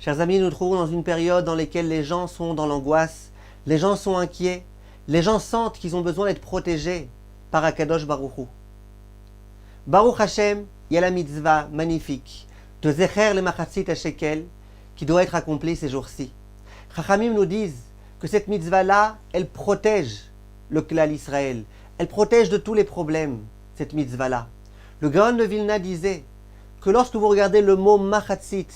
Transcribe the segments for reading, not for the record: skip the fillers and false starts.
Chers amis, nous nous trouvons dans une période dans laquelle les gens sont dans l'angoisse, les gens sont inquiets, les gens sentent qu'ils ont besoin d'être protégés par Akadosh Baruch Hu. Baruch Hashem, il y a la mitzvah magnifique de Zecher le Machatzit HaShekel qui doit être accomplie ces jours-ci. Chachamim nous disent que cette mitzvah-là, elle protège le Klal Israël, elle protège de tous les problèmes, cette mitzvah-là. Le Gaon de Vilna disait que lorsque vous regardez le mot Machatzit,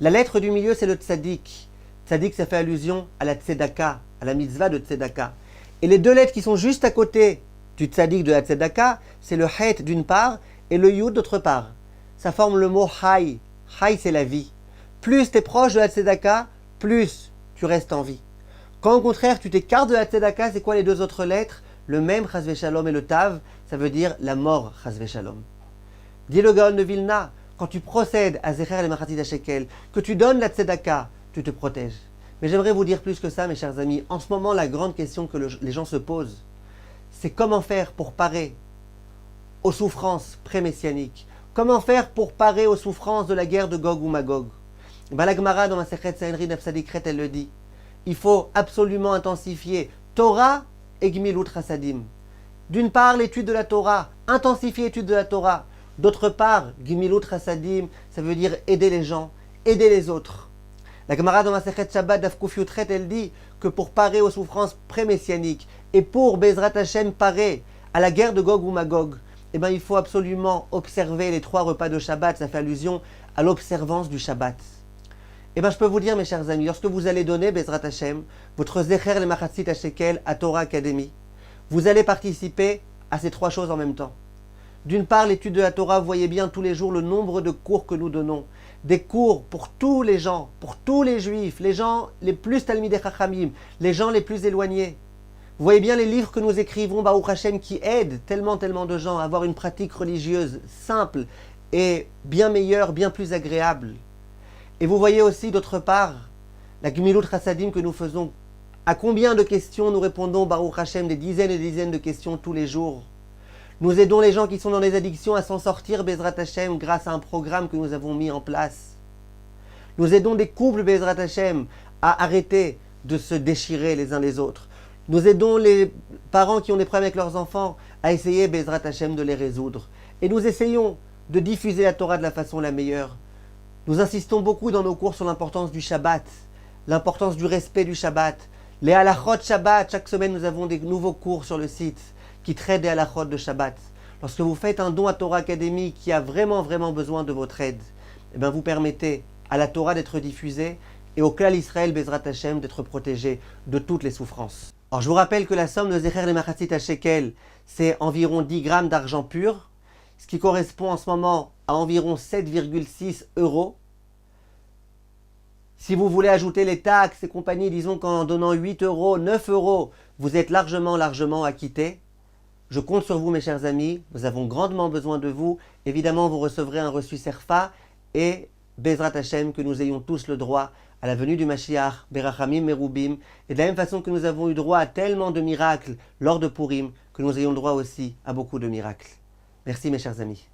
la lettre du milieu c'est le Tzadik. Tzadik, ça fait allusion à la Tzedaka, à la mitzvah de Tzedaka. Et les deux lettres qui sont juste à côté du Tzadik de la Tzedaka, c'est le Het d'une part et le Yud d'autre part. Ça forme le mot Hay. Hay, c'est la vie. Plus tu es proche de la Tzedaka, plus tu restes en vie. Quand au contraire tu t'écartes de la Tzedaka, c'est quoi les deux autres lettres? Le même Chas Shalom et le Tav, ça veut dire la mort Chas Shalom. Dit le Gaon de Vilna, quand tu procèdes à Zecher le Machatzit HaShekel, que tu donnes la Tzedaka, tu te protèges. Mais j'aimerais vous dire plus que ça, mes chers amis. En ce moment, la grande question que les gens se posent, c'est comment faire pour parer aux souffrances pré-messianiques. Comment faire pour parer aux souffrances de la guerre de Gog ou Magog. La Gemara dans Masechet Sanhedrin Daf Sadikret, elle le dit. Il faut absolument intensifier Torah et Gmilut Chasadim. D'une part, l'étude de la Torah, intensifier l'étude de la Torah. D'autre part, Gmilut Chasadim, ça veut dire aider les gens, aider les autres. La Gemara dans Masechet Shabbat Daf Kuf Yutret, elle dit que pour parer aux souffrances pré-messianiques et pour Bezrat Hashem parer à la guerre de Gog ou Magog, il faut absolument observer les 3 repas de Shabbat. Ça fait allusion à l'observance du Shabbat. Je peux vous dire, mes chers amis, lorsque vous allez donner Bezrat Hashem, votre Zecher le Machatzit HaShekel à Torah Academy, vous allez participer à ces 3 choses en même temps. D'une part, l'étude de la Torah, vous voyez bien tous les jours le nombre de cours que nous donnons. Des cours pour tous les gens, pour tous les juifs, les gens les plus Talmidei Chachamim, les gens les plus éloignés. Vous voyez bien les livres que nous écrivons, Baruch Hashem, qui aident tellement de gens à avoir une pratique religieuse simple et bien meilleure, bien plus agréable. Et vous voyez aussi d'autre part la Gmilut Chasadim que nous faisons. À combien de questions nous répondons, Baruch Hashem, des dizaines et des dizaines de questions tous les jours. Nous aidons les gens qui sont dans les addictions à s'en sortir, Bezrat Hashem, grâce à un programme que nous avons mis en place. Nous aidons des couples, Bezrat Hashem, à arrêter de se déchirer les uns les autres. Nous aidons les parents qui ont des problèmes avec leurs enfants à essayer, Bezrat Hashem, de les résoudre. Et nous essayons de diffuser la Torah de la façon la meilleure. Nous insistons beaucoup dans nos cours sur l'importance du Shabbat, l'importance du respect du Shabbat. Les halachot Shabbat, chaque semaine nous avons des nouveaux cours sur le site qui traitent des halachot de Shabbat. Lorsque vous faites un don à Torah Academy qui a vraiment besoin de votre aide, vous permettez à la Torah d'être diffusée et au Klal Israël Bezrat Hashem d'être protégé de toutes les souffrances. Alors je vous rappelle que la somme de Zecher le Machatzit HaShekel, c'est environ 10 grammes d'argent pur, ce qui correspond en ce moment à environ 7,6 €. Si vous voulez ajouter les taxes et compagnie, disons qu'en donnant 8 €, 9 €, vous êtes largement acquitté. Je compte sur vous, mes chers amis. Nous avons grandement besoin de vous. Évidemment, vous recevrez un reçu Serfa et Bezrat Hashem, que nous ayons tous le droit à la venue du Mashiach, Berachamim Merubim. Et de la même façon que nous avons eu droit à tellement de miracles lors de Purim, que nous ayons le droit aussi à beaucoup de miracles. Merci, mes chers amis.